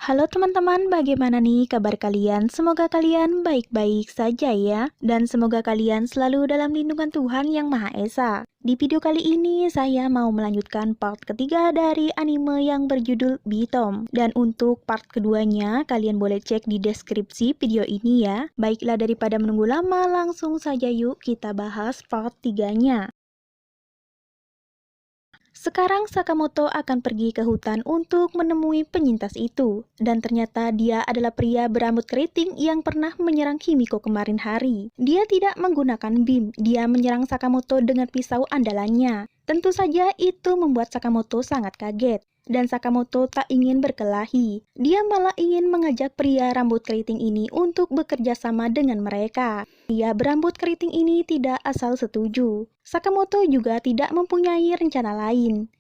Halo teman-teman, bagaimana nih kabar kalian? Semoga kalian baik-baik saja ya, dan semoga kalian selalu dalam lindungan Tuhan Yang Maha Esa. Di video kali ini, saya mau melanjutkan part ketiga dari anime yang berjudul Bitom. Dan untuk part keduanya, kalian boleh cek di deskripsi video ini ya. Baiklah, daripada menunggu lama, langsung saja yuk kita bahas part 3-nya. Sekarang Sakamoto akan pergi ke hutan untuk menemui penyintas itu. Dan ternyata dia adalah pria berambut keriting yang pernah menyerang Himiko kemarin hari. Dia tidak menggunakan beam, dia menyerang Sakamoto dengan pisau andalannya. Tentu saja itu membuat Sakamoto sangat kaget. Dan Sakamoto tak ingin berkelahi. Dia malah ingin mengajak pria rambut keriting ini untuk bekerja sama dengan mereka. Pria berambut keriting ini tidak asal setuju. Sakamoto juga tidak mempunyai rencana lain.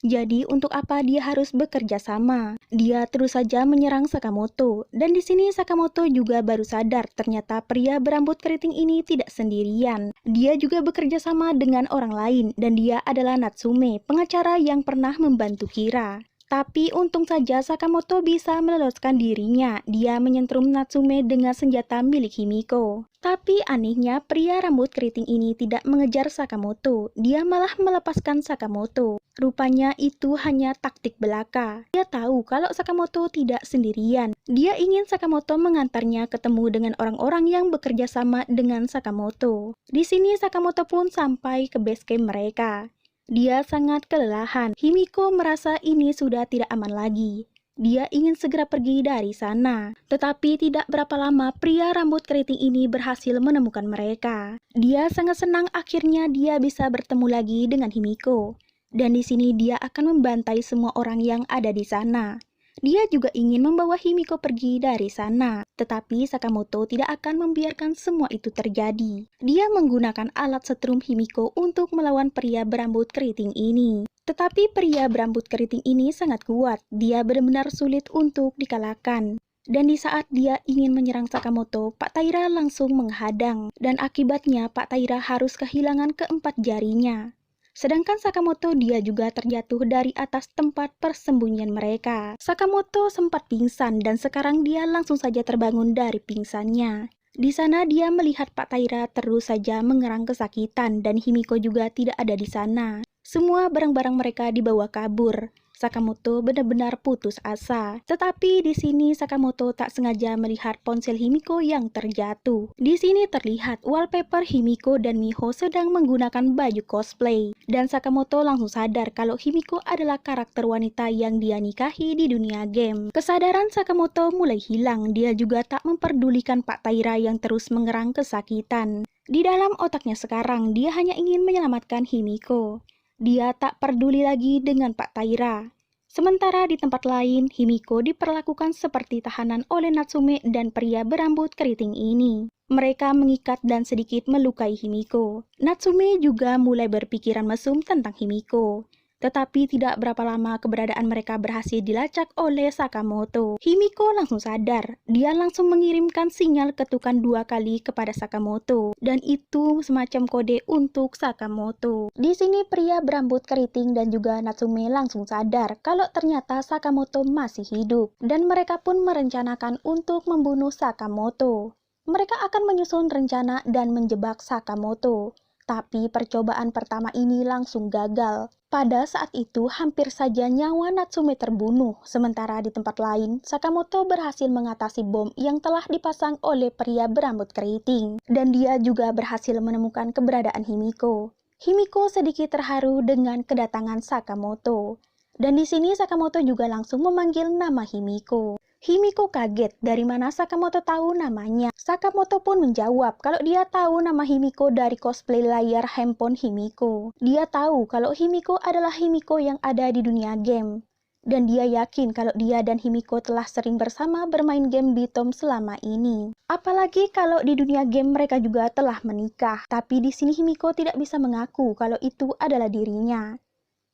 Jadi untuk apa dia harus bekerja sama? Dia terus saja menyerang Sakamoto. Dan di sini Sakamoto juga baru sadar ternyata pria berambut keriting ini tidak sendirian. Dia juga bekerja sama dengan orang lain dan dia adalah Natsume, pengacara yang pernah membantu Kira. Tapi untung saja Sakamoto bisa meloloskan dirinya. Dia menyentrum Natsume dengan senjata milik Himiko. Tapi anehnya pria rambut keriting ini tidak mengejar Sakamoto. Dia malah melepaskan Sakamoto. Rupanya itu hanya taktik belaka. Dia tahu kalau Sakamoto tidak sendirian. Dia ingin Sakamoto mengantarnya ketemu dengan orang-orang yang bekerja sama dengan Sakamoto. Di sini Sakamoto pun sampai ke base camp mereka. Dia sangat kelelahan. Himiko merasa ini sudah tidak aman lagi. Dia ingin segera pergi dari sana. Tetapi tidak berapa lama pria rambut keriting ini berhasil menemukan mereka. Dia sangat senang akhirnya dia bisa bertemu lagi dengan Himiko. Dan di sini dia akan membantai semua orang yang ada di sana. Dia juga ingin membawa Himiko pergi dari sana, tetapi Sakamoto tidak akan membiarkan semua itu terjadi. Dia menggunakan alat setrum Himiko untuk melawan pria berambut keriting ini. Tetapi pria berambut keriting ini sangat kuat, dia benar-benar sulit untuk dikalahkan. Dan di saat dia ingin menyerang Sakamoto, Pak Taira langsung menghadang, dan akibatnya Pak Taira harus kehilangan keempat jarinya. Sedangkan Sakamoto dia juga terjatuh dari atas tempat persembunyian mereka. Sakamoto sempat pingsan dan sekarang dia langsung saja terbangun dari pingsannya. Di sana dia melihat Pak Taira terus saja mengerang kesakitan dan Himiko juga tidak ada di sana. Semua barang-barang mereka dibawa kabur. Sakamoto benar-benar putus asa. Tetapi di sini Sakamoto tak sengaja melihat ponsel Himiko yang terjatuh. Di sini terlihat wallpaper Himiko dan Miho sedang menggunakan baju cosplay. Dan Sakamoto langsung sadar kalau Himiko adalah karakter wanita yang dia nikahi di dunia game. Kesadaran Sakamoto mulai hilang. Dia juga tak memperdulikan Pak Taira yang terus mengerang kesakitan. Di dalam otaknya sekarang, dia hanya ingin menyelamatkan Himiko. Dia tak peduli lagi dengan Pak Taira. Sementara di tempat lain, Himiko diperlakukan seperti tahanan oleh Natsume dan pria berambut keriting ini. Mereka mengikat dan sedikit melukai Himiko. Natsume juga mulai berpikiran mesum tentang Himiko. Tetapi tidak berapa lama keberadaan mereka berhasil dilacak oleh Sakamoto. Himiko langsung sadar. Dia langsung mengirimkan sinyal ketukan 2 kali kepada Sakamoto. Dan itu semacam kode untuk Sakamoto. Di sini pria berambut keriting dan juga Natsume langsung sadar kalau ternyata Sakamoto masih hidup. Dan mereka pun merencanakan untuk membunuh Sakamoto. Mereka akan menyusun rencana dan menjebak Sakamoto. Tapi percobaan pertama ini langsung gagal. Pada saat itu hampir saja nyawa Natsume terbunuh. Sementara di tempat lain, Sakamoto berhasil mengatasi bom yang telah dipasang oleh pria berambut keriting. Dan dia juga berhasil menemukan keberadaan Himiko. Himiko sedikit terharu dengan kedatangan Sakamoto. Dan di sini Sakamoto juga langsung memanggil nama Himiko. Himiko kaget dari mana Sakamoto tahu namanya. Sakamoto pun menjawab kalau dia tahu nama Himiko dari cosplay layar handphone Himiko. Dia tahu kalau Himiko adalah Himiko yang ada di dunia game. Dan dia yakin kalau dia dan Himiko telah sering bersama bermain game Bitom selama ini. Apalagi kalau di dunia game mereka juga telah menikah. Tapi di sini Himiko tidak bisa mengaku kalau itu adalah dirinya.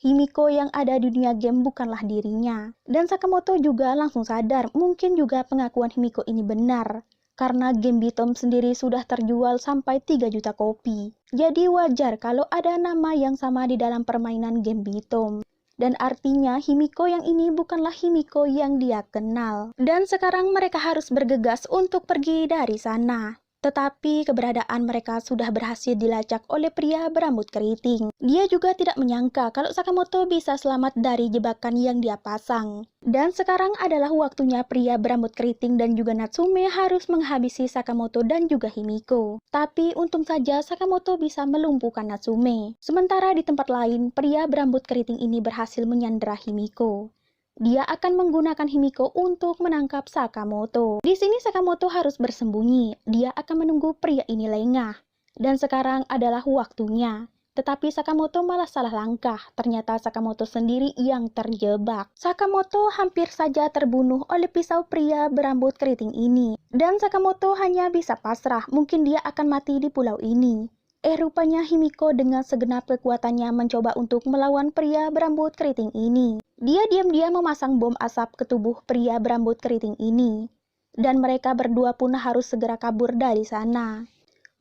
Himiko yang ada di dunia game bukanlah dirinya. Dan Sakamoto juga langsung sadar mungkin juga pengakuan Himiko ini benar. Karena game Bitom sendiri sudah terjual sampai 3 juta kopi. Jadi wajar kalau ada nama yang sama di dalam permainan game Bitom. Dan artinya Himiko yang ini bukanlah Himiko yang dia kenal. Dan sekarang mereka harus bergegas untuk pergi dari sana. Tetapi keberadaan mereka sudah berhasil dilacak oleh pria berambut keriting. Dia juga tidak menyangka kalau Sakamoto bisa selamat dari jebakan yang dia pasang. Dan sekarang adalah waktunya pria berambut keriting dan juga Natsume harus menghabisi Sakamoto dan juga Himiko. Tapi untung saja Sakamoto bisa melumpuhkan Natsume. Sementara di tempat lain, pria berambut keriting ini berhasil menyandera Himiko. Dia akan menggunakan Himiko untuk menangkap Sakamoto. Di sini Sakamoto harus bersembunyi. Dia akan menunggu pria ini lengah. Dan sekarang adalah waktunya. Tetapi Sakamoto malah salah langkah. Ternyata Sakamoto sendiri yang terjebak. Sakamoto hampir saja terbunuh oleh pisau pria berambut keriting ini. Dan Sakamoto hanya bisa pasrah. Mungkin dia akan mati di pulau ini. Rupanya Himiko dengan segenap kekuatannya mencoba untuk melawan pria berambut keriting ini. Dia diam-diam memasang bom asap ke tubuh pria berambut keriting ini. Dan mereka berdua pun harus segera kabur dari sana.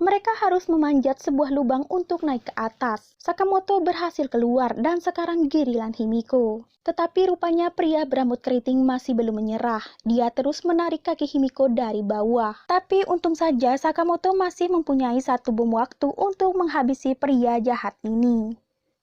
Mereka harus memanjat sebuah lubang untuk naik ke atas. Sakamoto berhasil keluar dan sekarang giliran Himiko. Tetapi rupanya pria berambut keriting masih belum menyerah. Dia terus menarik kaki Himiko dari bawah. Tapi untung saja Sakamoto masih mempunyai satu bom waktu untuk menghabisi pria jahat ini.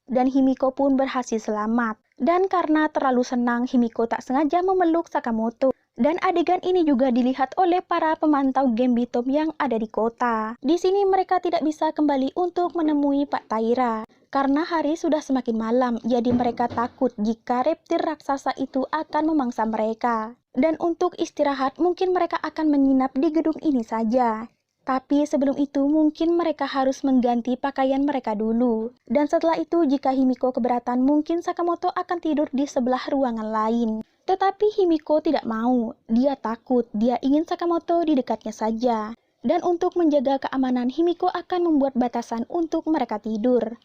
Dan Himiko pun berhasil selamat. Dan karena terlalu senang, Himiko tak sengaja memeluk Sakamoto. Dan adegan ini juga dilihat oleh para pemantau Genbitom yang ada di kota. Di sini mereka tidak bisa kembali untuk menemui Pak Taira. Karena hari sudah semakin malam, jadi mereka takut jika reptil raksasa itu akan memangsa mereka. Dan untuk istirahat, mungkin mereka akan menginap di gedung ini saja. Tapi sebelum itu mungkin mereka harus mengganti pakaian mereka dulu. Dan setelah itu jika Himiko keberatan mungkin Sakamoto akan tidur di sebelah ruangan lain. Tetapi Himiko tidak mau. Dia takut, dia ingin Sakamoto di dekatnya saja. Dan untuk menjaga keamanan Himiko akan membuat batasan untuk mereka tidur.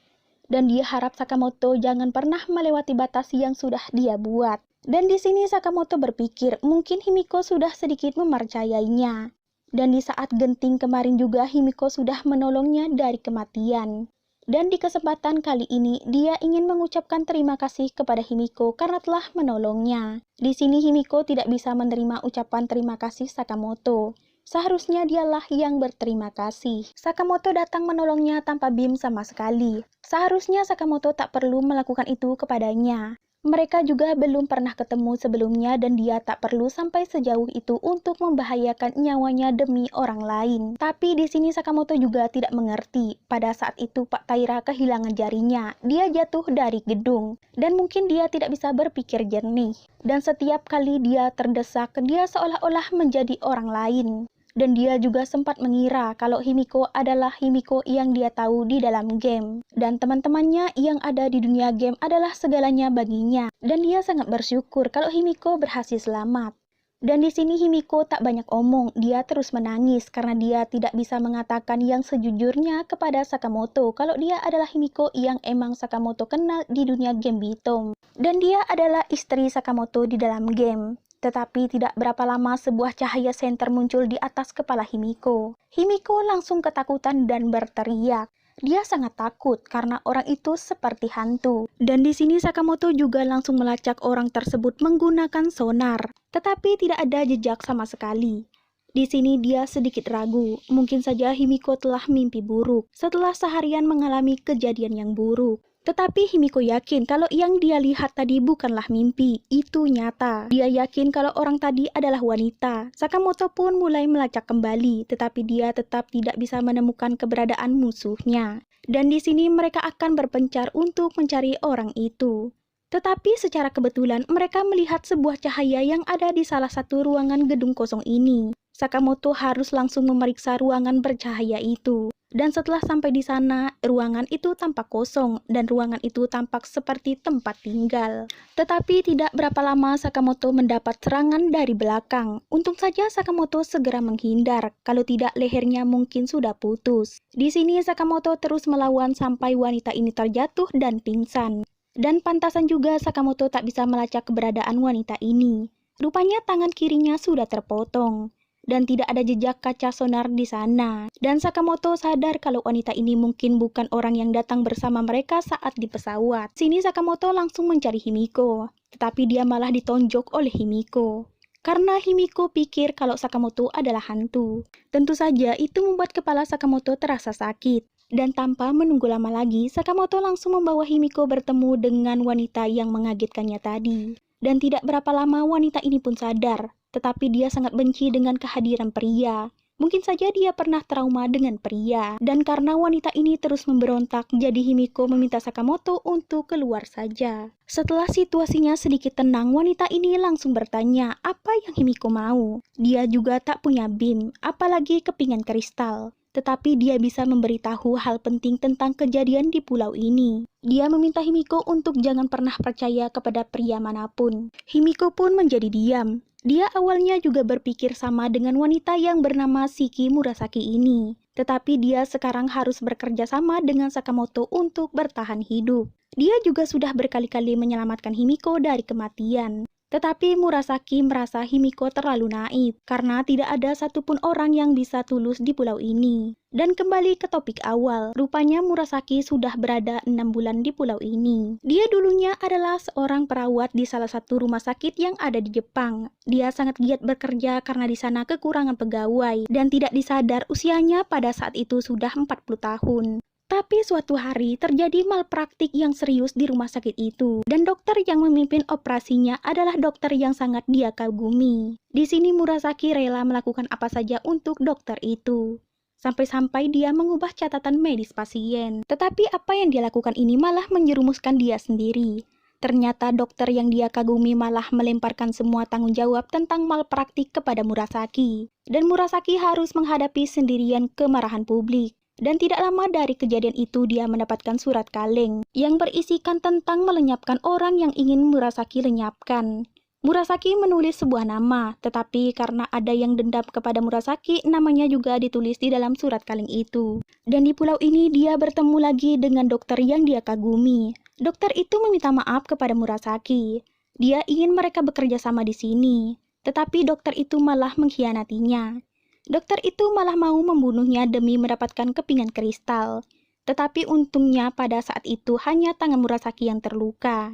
Dan dia harap Sakamoto jangan pernah melewati batas yang sudah dia buat. Dan di sini Sakamoto berpikir mungkin Himiko sudah sedikit mempercayainya. Dan di saat genting kemarin juga Himiko sudah menolongnya dari kematian. Dan di kesempatan kali ini dia ingin mengucapkan terima kasih kepada Himiko karena telah menolongnya. Di sini Himiko tidak bisa menerima ucapan terima kasih Sakamoto. Seharusnya dialah yang berterima kasih. Sakamoto datang menolongnya tanpa bim sama sekali. Seharusnya Sakamoto tak perlu melakukan itu kepadanya. Mereka juga belum pernah ketemu sebelumnya dan dia tak perlu sampai sejauh itu untuk membahayakan nyawanya demi orang lain. Tapi di sini Sakamoto juga tidak mengerti. Pada saat itu Pak Taira kehilangan jarinya. Dia jatuh dari gedung dan mungkin dia tidak bisa berpikir jernih. Dan setiap kali dia terdesak, dia seolah-olah menjadi orang lain. Dan dia juga sempat mengira kalau Himiko adalah Himiko yang dia tahu di dalam game. Dan teman-temannya yang ada di dunia game adalah segalanya baginya. Dan dia sangat bersyukur kalau Himiko berhasil selamat. Dan di sini Himiko tak banyak omong, dia terus menangis karena dia tidak bisa mengatakan yang sejujurnya kepada Sakamoto kalau dia adalah Himiko yang emang Sakamoto kenal di dunia Genbitom. Dan dia adalah istri Sakamoto di dalam game. Tetapi tidak berapa lama sebuah cahaya senter muncul di atas kepala Himiko. Himiko langsung ketakutan dan berteriak. Dia sangat takut karena orang itu seperti hantu. Dan di sini Sakamoto juga langsung melacak orang tersebut menggunakan sonar. Tetapi tidak ada jejak sama sekali. Di sini dia sedikit ragu. Mungkin saja Himiko telah mimpi buruk setelah seharian mengalami kejadian yang buruk. Tetapi Himiko yakin kalau yang dia lihat tadi bukanlah mimpi, itu nyata. Dia yakin kalau orang tadi adalah wanita. Sakamoto pun mulai melacak kembali, tetapi dia tetap tidak bisa menemukan keberadaan musuhnya. Dan di sini mereka akan berpencar untuk mencari orang itu. Tetapi secara kebetulan mereka melihat sebuah cahaya yang ada di salah satu ruangan gedung kosong ini. Sakamoto harus langsung memeriksa ruangan bercahaya itu. Dan setelah sampai di sana, ruangan itu tampak kosong dan ruangan itu tampak seperti tempat tinggal. Tetapi tidak berapa lama Sakamoto mendapat serangan dari belakang. Untung saja Sakamoto segera menghindar, kalau tidak lehernya mungkin sudah putus. Di sini Sakamoto terus melawan sampai wanita ini terjatuh dan pingsan. Dan pantasan juga Sakamoto tak bisa melacak keberadaan wanita ini. Rupanya tangan kirinya sudah terpotong. dan tidak ada jejak kaca sonar di sana. Dan Sakamoto sadar kalau wanita ini mungkin bukan orang yang datang bersama mereka saat di pesawat. Sini Sakamoto langsung mencari Himiko, tetapi dia malah ditonjok oleh Himiko. Karena Himiko pikir kalau Sakamoto adalah hantu. Tentu saja itu membuat kepala Sakamoto terasa sakit. Dan tanpa menunggu lama lagi, Sakamoto langsung membawa Himiko bertemu dengan wanita yang mengagetkannya tadi. Dan tidak berapa lama wanita ini pun sadar, tetapi dia sangat benci dengan kehadiran pria. Mungkin saja dia pernah trauma dengan pria. Dan karena wanita ini terus memberontak, jadi Himiko meminta Sakamoto untuk keluar saja. Setelah situasinya sedikit tenang, wanita ini langsung bertanya apa yang Himiko mau. Dia juga tak punya BIM, apalagi kepingan kristal. Tetapi dia bisa memberitahu hal penting tentang kejadian di pulau ini. Dia meminta Himiko untuk jangan pernah percaya kepada pria manapun. Himiko pun menjadi diam. Dia awalnya juga berpikir sama dengan wanita yang bernama Shiki Murasaki ini. Tetapi dia sekarang harus bekerja sama dengan Sakamoto untuk bertahan hidup. Dia juga sudah berkali-kali menyelamatkan Himiko dari kematian. Tetapi Murasaki merasa Himiko terlalu naif karena tidak ada satupun orang yang bisa tulus di pulau ini. Dan kembali ke topik awal, rupanya Murasaki sudah berada 6 bulan di pulau ini. Dia dulunya adalah seorang perawat di salah satu rumah sakit yang ada di Jepang. Dia sangat giat bekerja karena di sana kekurangan pegawai dan tidak disadar usianya pada saat itu sudah 40 tahun. Tapi suatu hari terjadi malpraktik yang serius di rumah sakit itu, dan dokter yang memimpin operasinya adalah dokter yang sangat dia kagumi. Di sini Murasaki rela melakukan apa saja untuk dokter itu, sampai-sampai dia mengubah catatan medis pasien. Tetapi apa yang dia lakukan ini malah menjerumuskan dia sendiri. Ternyata dokter yang dia kagumi malah melemparkan semua tanggung jawab tentang malpraktik kepada Murasaki, dan Murasaki harus menghadapi sendirian kemarahan publik. Dan tidak lama dari kejadian itu dia mendapatkan surat kaleng yang berisikan tentang melenyapkan orang yang ingin Murasaki lenyapkan. Murasaki menulis sebuah nama, tetapi karena ada yang dendam kepada Murasaki, namanya juga ditulis di dalam surat kaleng itu. Dan di pulau ini dia bertemu lagi dengan dokter yang dia kagumi. Dokter itu meminta maaf kepada Murasaki. Dia ingin mereka bekerja sama di sini, tetapi dokter itu malah mengkhianatinya. Dokter itu malah mau membunuhnya demi mendapatkan kepingan kristal. Tetapi untungnya pada saat itu hanya tangan Murasaki yang terluka.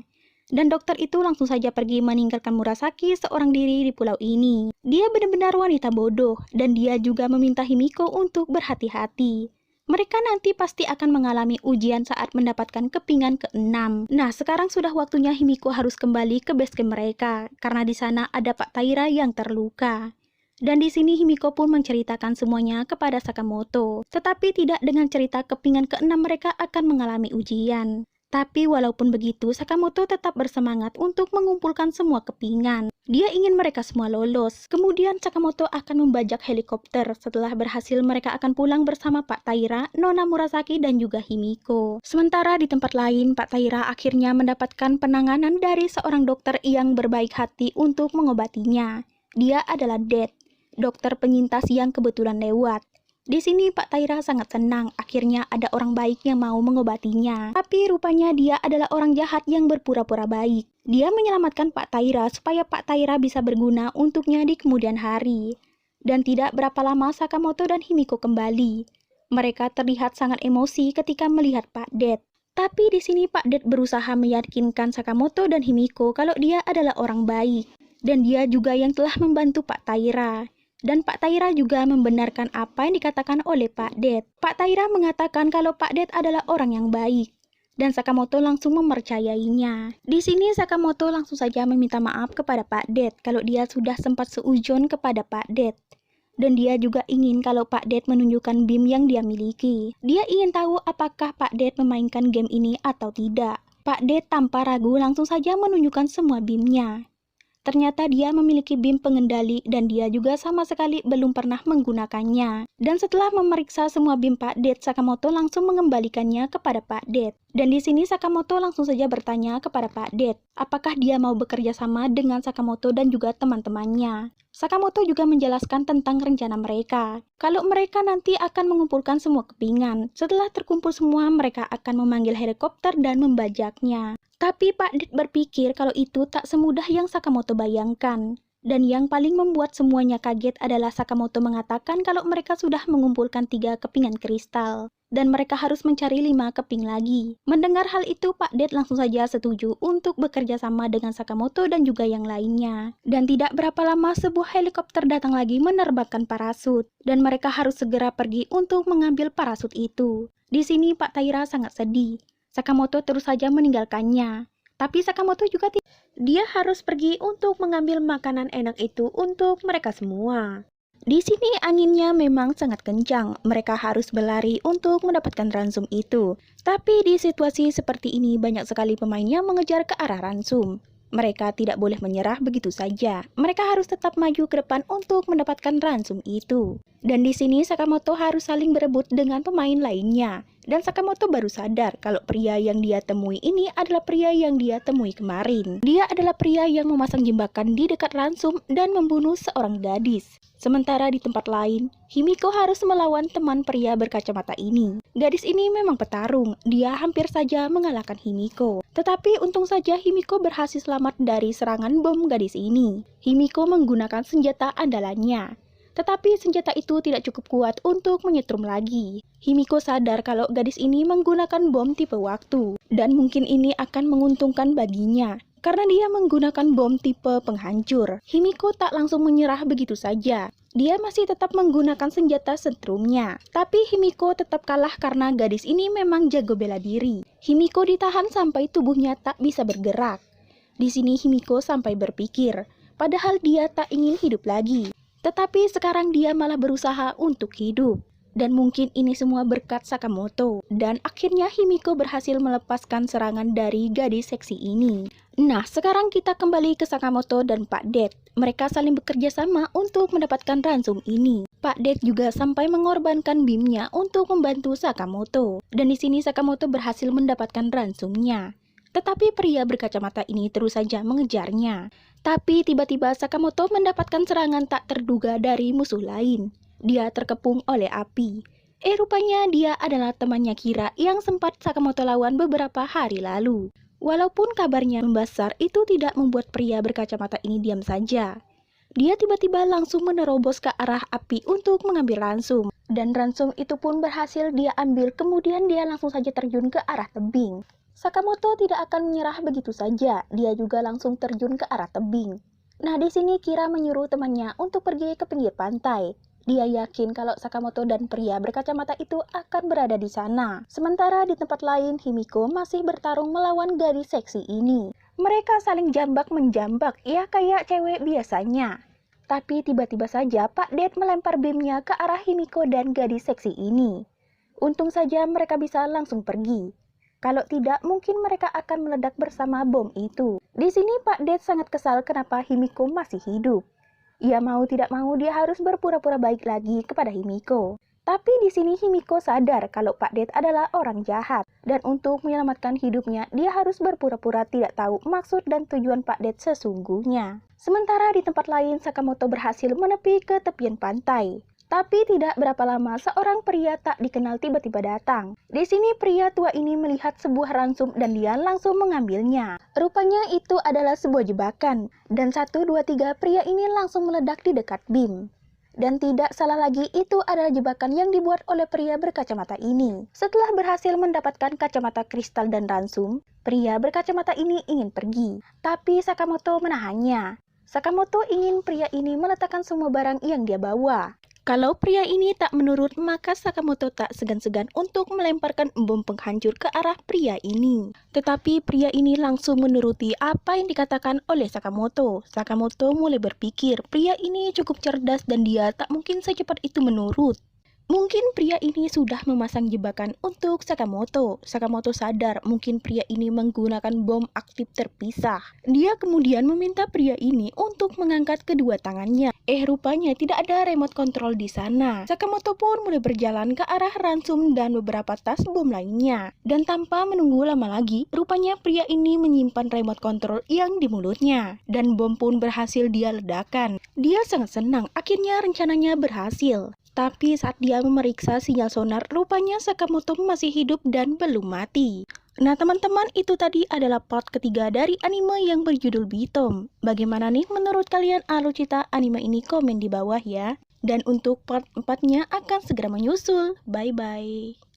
Dan dokter itu langsung saja pergi meninggalkan Murasaki seorang diri di pulau ini. Dia benar-benar wanita bodoh, dan dia juga meminta Himiko untuk berhati-hati. Mereka nanti pasti akan mengalami ujian saat mendapatkan kepingan ke-6. Nah, sekarang sudah waktunya Himiko harus kembali ke base camp mereka, karena di sana ada Pak Taira yang terluka. Dan di sini Himiko pun menceritakan semuanya kepada Sakamoto. Tetapi tidak dengan cerita kepingan ke-6 mereka akan mengalami ujian. Tapi walaupun begitu, Sakamoto tetap bersemangat untuk mengumpulkan semua kepingan. Dia ingin mereka semua lolos. Kemudian Sakamoto akan membajak helikopter. Setelah berhasil, mereka akan pulang bersama Pak Taira, Nona Murasaki, dan juga Himiko. Sementara di tempat lain, Pak Taira akhirnya mendapatkan penanganan dari seorang dokter yang berbaik hati untuk mengobatinya. Dia adalah Death, dokter penyintas yang kebetulan lewat. Di sini Pak Taira sangat senang, akhirnya ada orang baik yang mau mengobatinya. Tapi rupanya dia adalah orang jahat yang berpura-pura baik. Dia menyelamatkan Pak Taira supaya Pak Taira bisa berguna untuknya di kemudian hari. Dan tidak berapa lama Sakamoto dan Himiko kembali. Mereka terlihat sangat emosi ketika melihat Pak Death. Tapi di sini Pak Death berusaha meyakinkan Sakamoto dan Himiko kalau dia adalah orang baik. Dan dia juga yang telah membantu Pak Taira. Dan Pak Taira juga membenarkan apa yang dikatakan oleh Pak Death. Pak Taira mengatakan kalau Pak Death adalah orang yang baik. Dan Sakamoto langsung mempercayainya. Di sini Sakamoto langsung saja meminta maaf kepada Pak Death kalau dia sudah sempat seujon kepada Pak Death. Dan dia juga ingin kalau Pak Death menunjukkan BIM yang dia miliki. Dia ingin tahu apakah Pak Death memainkan game ini atau tidak. Pak Death tanpa ragu langsung saja menunjukkan semua BIM-nya. Ternyata dia memiliki BIM pengendali dan dia juga sama sekali belum pernah menggunakannya. Dan setelah memeriksa semua BIM Pak Death, Sakamoto langsung mengembalikannya kepada Pak Death. Dan di sini Sakamoto langsung saja bertanya kepada Pak Death, apakah dia mau bekerja sama dengan Sakamoto dan juga teman-temannya. Sakamoto juga menjelaskan tentang rencana mereka. Kalau mereka nanti akan mengumpulkan semua kepingan. Setelah terkumpul semua, mereka akan memanggil helikopter dan membajaknya. Tapi Pak Death berpikir kalau itu tak semudah yang Sakamoto bayangkan. Dan yang paling membuat semuanya kaget adalah Sakamoto mengatakan kalau mereka sudah mengumpulkan 3 kepingan kristal. Dan mereka harus mencari 5 keping lagi. Mendengar hal itu, Pak Det langsung saja setuju untuk bekerja sama dengan Sakamoto dan juga yang lainnya. Dan tidak berapa lama sebuah helikopter datang lagi menerbangkan parasut. Dan mereka harus segera pergi untuk mengambil parasut itu. Di sini Pak Taira sangat sedih. Sakamoto terus saja meninggalkannya. Tapi Sakamoto juga tidak. Dia harus pergi untuk mengambil makanan enak itu untuk mereka semua. Di sini anginnya memang sangat kencang. Mereka harus berlari untuk mendapatkan ransum itu. Tapi di situasi seperti ini banyak sekali pemain yang mengejar ke arah ransum. Mereka tidak boleh menyerah begitu saja. Mereka harus tetap maju ke depan untuk mendapatkan ransum itu. Dan di sini Sakamoto harus saling berebut dengan pemain lainnya. Dan Sakamoto baru sadar kalau pria yang dia temui ini adalah pria yang dia temui kemarin. Dia adalah pria yang memasang jebakan di dekat ransum dan membunuh seorang gadis. Sementara di tempat lain, Himiko harus melawan teman pria berkacamata ini. Gadis ini memang petarung, dia hampir saja mengalahkan Himiko. Tetapi untung saja Himiko berhasil selamat dari serangan bom gadis ini. Himiko menggunakan senjata andalannya. Tetapi senjata itu tidak cukup kuat untuk menyetrum lagi. Himiko sadar kalau gadis ini menggunakan bom tipe waktu. Dan mungkin ini akan menguntungkan baginya. Karena dia menggunakan bom tipe penghancur. Himiko tak langsung menyerah begitu saja. Dia masih tetap menggunakan senjata setrumnya. Tapi Himiko tetap kalah karena gadis ini memang jago bela diri. Himiko ditahan sampai tubuhnya tak bisa bergerak. Di sini Himiko sampai berpikir, padahal dia tak ingin hidup lagi. Tetapi sekarang dia malah berusaha untuk hidup. Dan mungkin ini semua berkat Sakamoto. Dan akhirnya Himiko berhasil melepaskan serangan dari gadis seksi ini. Nah, sekarang kita kembali ke Sakamoto dan Pak Det. Mereka saling bekerja sama untuk mendapatkan ransum ini. Pak Det juga sampai mengorbankan bimnya untuk membantu Sakamoto. Dan di sini Sakamoto berhasil mendapatkan ransumnya. Tetapi pria berkacamata ini terus saja mengejarnya. Tapi tiba-tiba Sakamoto mendapatkan serangan tak terduga dari musuh lain. Dia terkepung oleh api. Rupanya dia adalah temannya Kira yang sempat Sakamoto lawan beberapa hari lalu. Walaupun kabarnya membesar, itu tidak membuat pria berkacamata ini diam saja. Dia tiba-tiba langsung menerobos ke arah api untuk mengambil ransum. Dan ransum itu pun berhasil dia ambil, kemudian dia langsung saja terjun ke arah tebing. Sakamoto tidak akan menyerah begitu saja, dia juga langsung terjun ke arah tebing. Nah, di sini Kira menyuruh temannya untuk pergi ke pinggir pantai. Dia yakin kalau Sakamoto dan pria berkacamata itu akan berada di sana. Sementara di tempat lain, Himiko masih bertarung melawan gadis seksi ini. Mereka saling jambak-menjambak, ya kayak cewek biasanya. Tapi tiba-tiba saja Pak Det melempar bimnya ke arah Himiko dan gadis seksi ini. Untung saja mereka bisa langsung pergi. Kalau tidak, mungkin mereka akan meledak bersama bom itu. Di sini Pak Det sangat kesal kenapa Himiko masih hidup. Ia mau tidak mau dia harus berpura-pura baik lagi kepada Himiko. Tapi di sini Himiko sadar kalau Pak Det adalah orang jahat. Dan untuk menyelamatkan hidupnya, dia harus berpura-pura tidak tahu maksud dan tujuan Pak Det sesungguhnya. Sementara di tempat lain, Sakamoto berhasil menepi ke tepian pantai. Tapi tidak berapa lama seorang pria tak dikenal tiba-tiba datang. Di sini pria tua ini melihat sebuah ransum dan dia langsung mengambilnya. Rupanya itu adalah sebuah jebakan. Dan 1, 2, 3 pria ini langsung meledak di dekat bim. Dan tidak salah lagi, itu adalah jebakan yang dibuat oleh pria berkacamata ini. Setelah berhasil mendapatkan kacamata kristal dan ransum, pria berkacamata ini ingin pergi. Tapi Sakamoto menahannya. Sakamoto ingin pria ini meletakkan semua barang yang dia bawa. Kalau pria ini tak menurut, maka Sakamoto tak segan-segan untuk melemparkan bom penghancur ke arah pria ini. Tetapi pria ini langsung menuruti apa yang dikatakan oleh Sakamoto. Sakamoto mulai berpikir, pria ini cukup cerdas dan dia tak mungkin secepat itu menurut. Mungkin pria ini sudah memasang jebakan untuk Sakamoto. Sakamoto sadar mungkin pria ini menggunakan bom aktif terpisah. Dia kemudian meminta pria ini untuk mengangkat kedua tangannya. Rupanya tidak ada remote control di sana. Sakamoto pun mulai berjalan ke arah ransum dan beberapa tas bom lainnya. Dan tanpa menunggu lama lagi, rupanya pria ini menyimpan remote control yang di mulutnya. Dan bom pun berhasil dia ledakan. Dia sangat senang, akhirnya rencananya berhasil. Tapi saat dia memeriksa sinyal sonar, rupanya Sakamoto masih hidup dan belum mati. Nah teman-teman, itu tadi adalah part ketiga dari anime yang berjudul Bitom. Bagaimana nih menurut kalian alur cerita anime ini? Komen di bawah ya. Dan untuk part 4-nya akan segera menyusul. Bye-bye.